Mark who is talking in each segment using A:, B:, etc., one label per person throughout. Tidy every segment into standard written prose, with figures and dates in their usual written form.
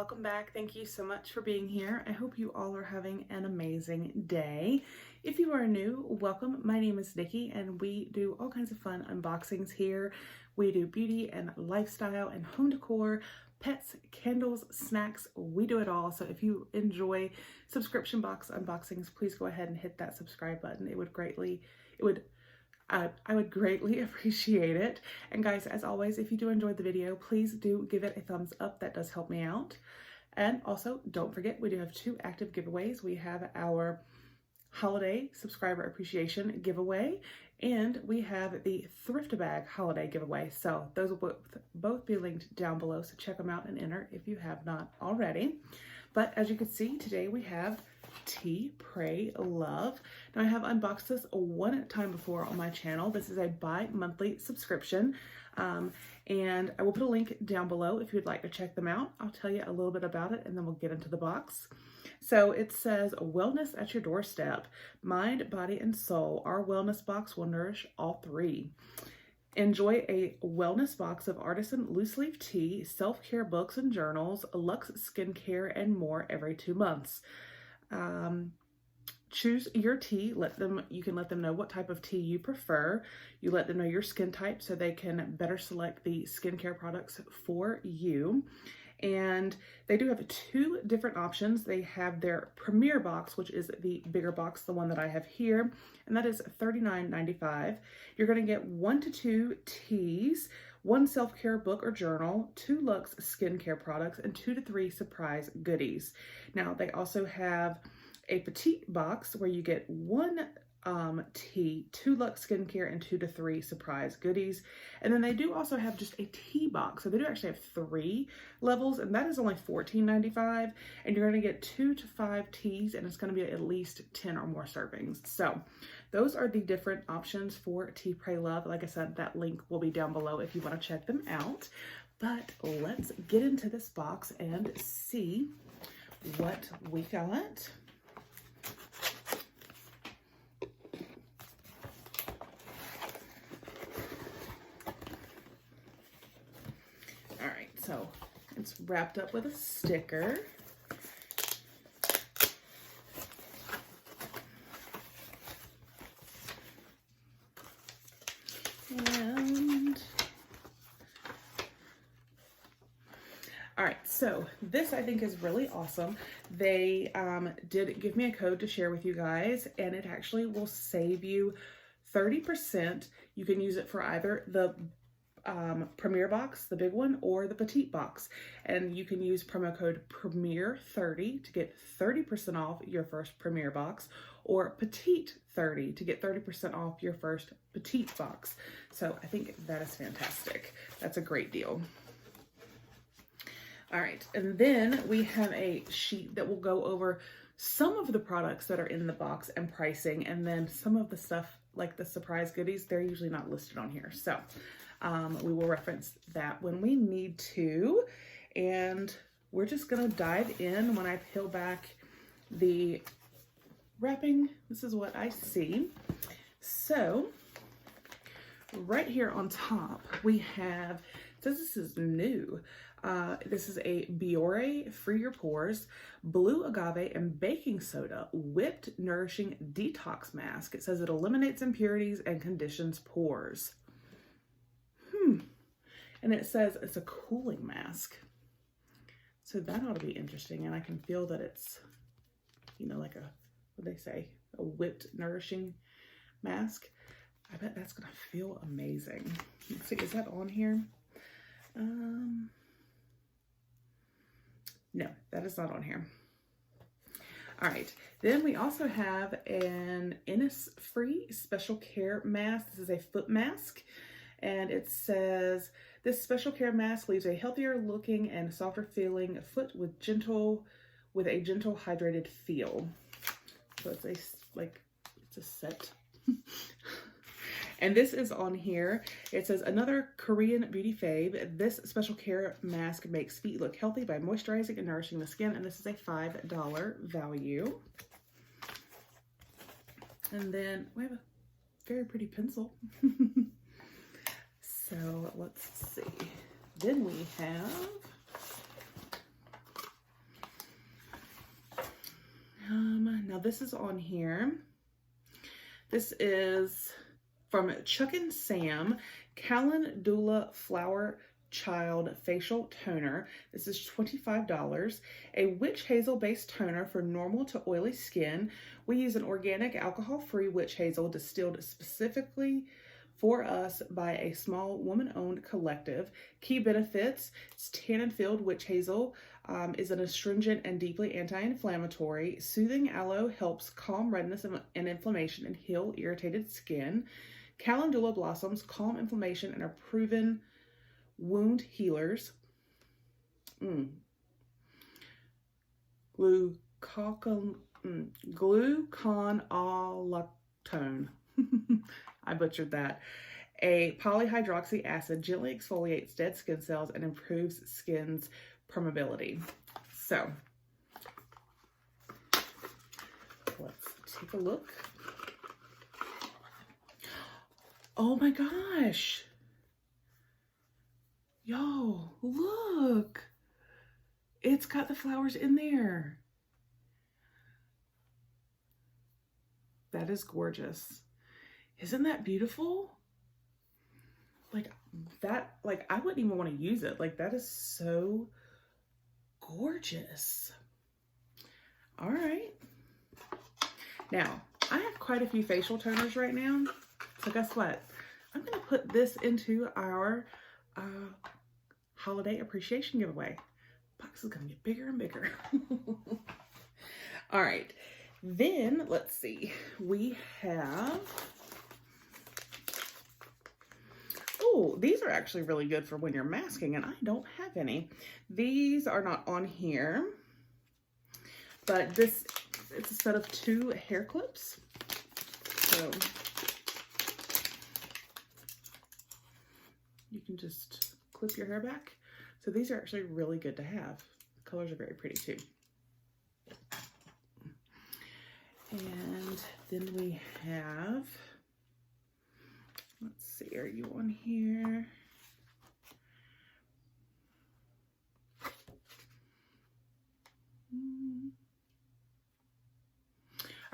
A: welcome back. Thank you so much for being here. I hope you all are having an amazing day. If you are new, welcome. My name is Nikki and we do all kinds of fun unboxings here. We do beauty and lifestyle and home decor, pets, candles, snacks, we do it all. So if you enjoy subscription box unboxings, please go ahead and hit that subscribe button. I would greatly appreciate it. And guys, as always, if you do enjoy the video, please do give it a thumbs up. That does help me out. And also, don't forget, we do have 2 active giveaways. We have our holiday subscriber appreciation giveaway, and we have the thrift bag holiday giveaway. So those will both be linked down below. So check them out and enter if you have not already. But as you can see, today we have Tea, Pray, Love. Now I have unboxed this one time before on my channel. This is a bi-monthly subscription, and I will put a link down below if you'd like to check them out. I'll tell you a little bit about it and then we'll get into the box. So it says, wellness at your doorstep, mind, body, and soul. Our wellness box will nourish all 3. Enjoy a wellness box of artisan loose leaf tea, self-care books and journals, luxe skincare, and more every 2 months. Choose your tea. You can let them know what type of tea you prefer. You let them know your skin type so they can better select the skincare products for you. And they do have 2 different options. They have their Premier box, which is the bigger box, the one that I have here, and that is $39.95. You're going to get 1 to 2 teas, 1 self-care book or journal, 2 luxe skincare products, and 2 to 3 surprise goodies. Now, they also have a Petite Box where you get 1 tea, 2 luxe skincare, and 2 to 3 surprise goodies. And then they do also have just a tea box. So they do actually have 3 levels, and that is only $14.95. And you're going to get 2 to 5 teas, and it's going to be at least 10 or more servings. So those are the different options for Tea, Pray, Love. Like I said, that link will be down below if you want to check them out. But let's get into this box and see what we got. All right, so it's wrapped up with a sticker. And all right, so this I think is really awesome. They did give me a code to share with you guys, and it actually will save you 30%. You can use it for either the Premier box, the big one, or the Petite box, and you can use promo code Premier30 to get 30% off your first Premier box, or Petite30 to get 30% off your first Petite box. So I think that is fantastic. That's a great deal. All right, and then we have a sheet that will go over some of the products that are in the box and pricing, and then some of the stuff like the surprise goodies, they're usually not listed on here. So we will reference that when we need to, and we're just gonna dive in. When I peel back the wrapping, this is what I see. So right here on top, we have, it says this is new. This is a Biore Free Your Pores Blue Agave and Baking Soda Whipped Nourishing Detox Mask. It says it eliminates impurities and conditions pores. And it says it's a cooling mask. So that ought to be interesting. And I can feel that it's, you know, like what they say, a whipped nourishing mask. I bet that's gonna feel amazing. Let's see, is that on here? No, that is not on here. All right, then we also have an Innisfree Special Care Mask. This is a foot mask, and it says, this special care mask leaves a healthier looking and softer feeling foot with a gentle hydrated feel. So it's a set. And this is on here. It says, another Korean beauty fave. This special care mask makes feet look healthy by moisturizing and nourishing the skin. And this is a $5 value. And then we have a very pretty pencil. So let's see. Then we have Now this is on here. This is from Chuck and Sam, Calendula Flower Child Facial Toner. This is $25. A witch hazel based toner for normal to oily skin. We use an organic alcohol-free witch hazel distilled specifically for us by a small woman-owned collective. Key benefits: it's tannin-filled witch hazel, is an astringent and deeply anti-inflammatory. Soothing aloe helps calm redness and inflammation and heal irritated skin. Calendula blossoms calm inflammation and are proven wound healers. Gluconolactone. I butchered that. A polyhydroxy acid gently exfoliates dead skin cells and improves skin's permeability. So let's take a look. Oh my gosh. Yo, look. It's got the flowers in there. That is gorgeous. Isn't that beautiful? Like that, like I wouldn't even want to use it. Like that is so gorgeous. All right. Now, I have quite a few facial toners right now. So guess what? I'm going to put this into our holiday appreciation giveaway. Box is going to get bigger and bigger. All right. Then let's see. We have, oh, these are actually really good for when you're masking, and I don't have any. These are not on here, but this, it's a set of 2 hair clips. So you can just clip your hair back. So these are actually really good to have. The colors are very pretty too. And then we have, let's see, are you on here?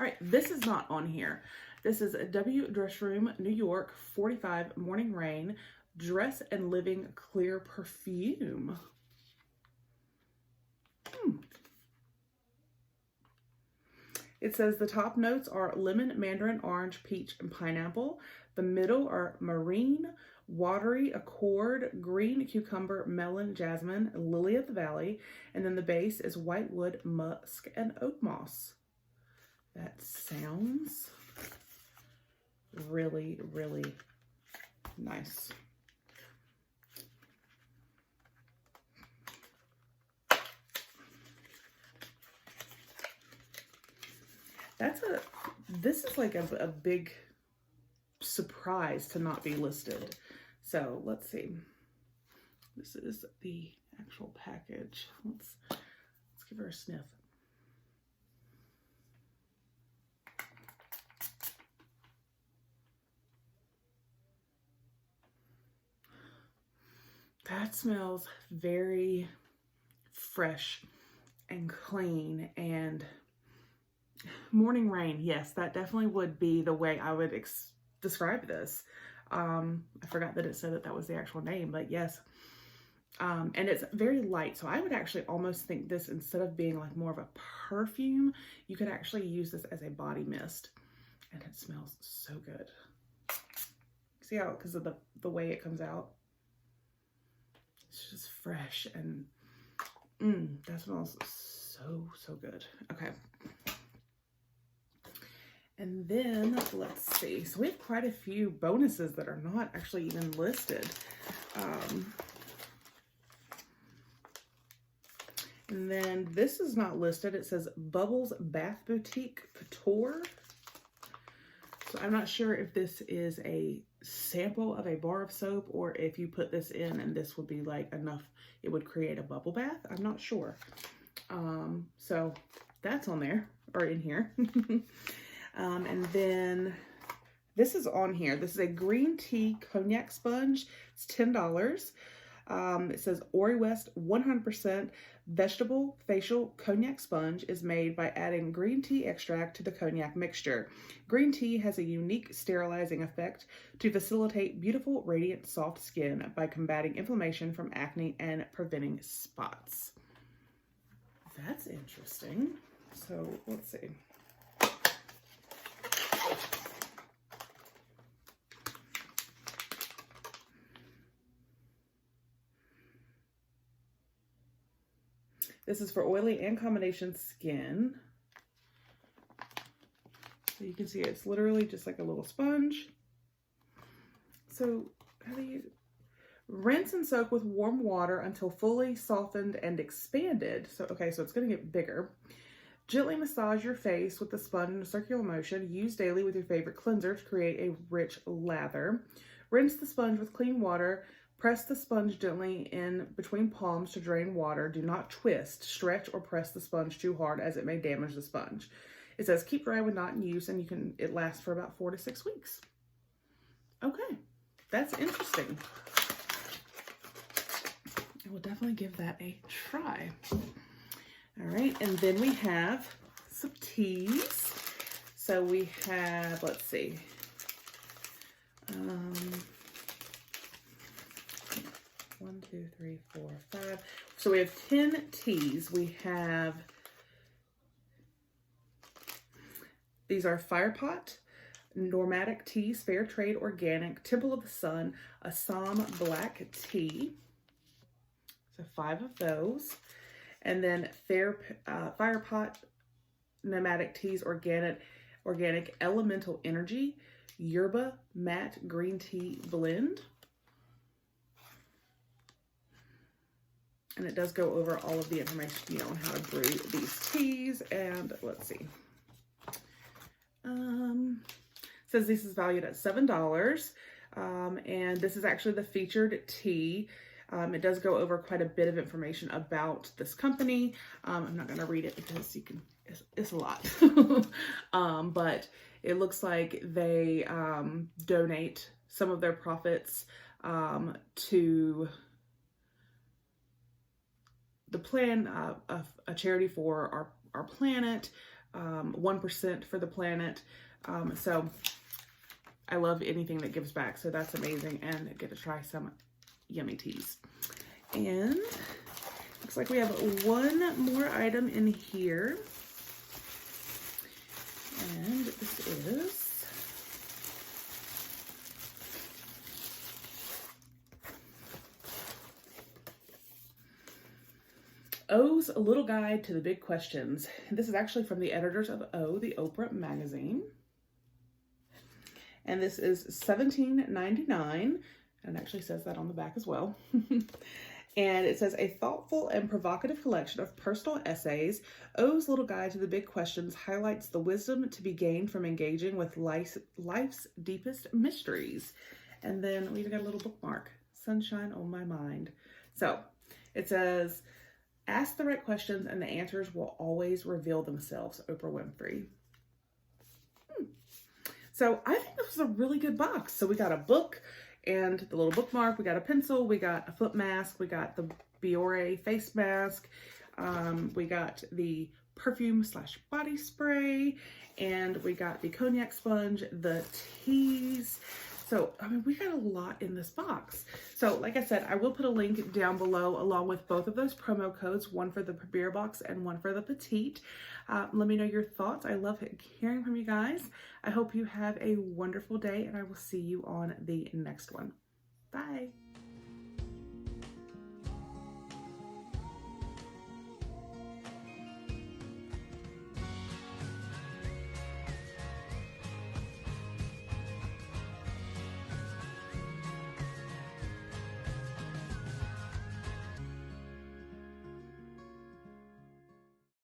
A: All right, this is not on here. This is a W Dress Room, New York, 45 Morning Rain Dress and Living Clear Perfume. It says the top notes are lemon, mandarin, orange, peach, and pineapple. The middle are marine, watery, accord, green, cucumber, melon, jasmine, lily of the valley. And then the base is whitewood, musk, and oak moss. That sounds really, really nice. This is like a big surprise to not be listed. So let's see. This is the actual package. Let's give her a sniff. That smells very fresh and clean and morning rain. Yes, that definitely would be the way I would describe this. I forgot that it said that was the actual name, but yes. And it's very light. So I would actually almost think this, instead of being like more of a perfume, you could actually use this as a body mist. And it smells so good. See how, because of the way it comes out? It's just fresh and that smells so good. Okay. And then let's see. So we have quite a few bonuses that are not actually even listed. And then this is not listed. It says Bubbles Bath Boutique Couture. So I'm not sure if this is a sample of a bar of soap or if you put this in and this would be like enough, it would create a bubble bath. I'm not sure. So that's on there or in here. And then this is on here. This is a green tea cognac sponge. It's $10. It says Ori West 100% vegetable facial cognac sponge is made by adding green tea extract to the cognac mixture. Green tea has a unique sterilizing effect to facilitate beautiful, radiant, soft skin by combating inflammation from acne and preventing spots. That's interesting. So let's see. This is for oily and combination skin. So you can see it's literally just like a little sponge. So how do you rinse and soak with warm water until fully softened and expanded? So okay, so it's going to get bigger. Gently massage your face with the sponge in a circular motion. Use daily with your favorite cleanser to create a rich lather. Rinse the sponge with clean water. Press the sponge gently in between palms to drain water. Do not twist, stretch, or press the sponge too hard as it may damage the sponge. It says keep dry when not in use, and it lasts for about 4 to 6 weeks. Okay, that's interesting. I will definitely give that a try. All right, and then we have some teas. So we have, let's see. 1, 2, 3, 4, 5. So we have 10 teas. We have, these are Firepot, Normatic Teas, Fair Trade Organic, Temple of the Sun, Assam Black Tea. So 5 of those. And then Firepot, Nomadic Teas, Organic Elemental Energy, Yerba Matte Green Tea Blend. And it does go over all of the information, on how to brew these teas. And let's see. Says this is valued at $7. And this is actually the featured tea. It does go over quite a bit of information about this company. I'm not going to read it because it's a lot. But it looks like they donate some of their profits to the plan of a charity for our planet, 1% for the planet. So I love anything that gives back. So that's amazing, and get to try some yummy teas. And looks like we have one more item in here. And this is O's Little Guide to the Big Questions. This is actually from the editors of O, the Oprah magazine. And this is $17.99. And it actually says that on the back as well. And it says, a thoughtful and provocative collection of personal essays, O's Little Guide to the Big Questions highlights the wisdom to be gained from engaging with life's deepest mysteries. And then we even got a little bookmark, Sunshine on My Mind. So it says, ask the right questions and the answers will always reveal themselves, Oprah Winfrey. So I think this was a really good box. So we got a book and the little bookmark. We got a pencil. We got a foot mask. We got the Biore face mask. We got the perfume / body spray. And we got the cognac sponge, the teas. So, I mean, we got a lot in this box. So, like I said, I will put a link down below along with both of those promo codes, one for the Beer Box and one for the Petite. Let me know your thoughts. I love hearing from you guys. I hope you have a wonderful day, and I will see you on the next one. Bye.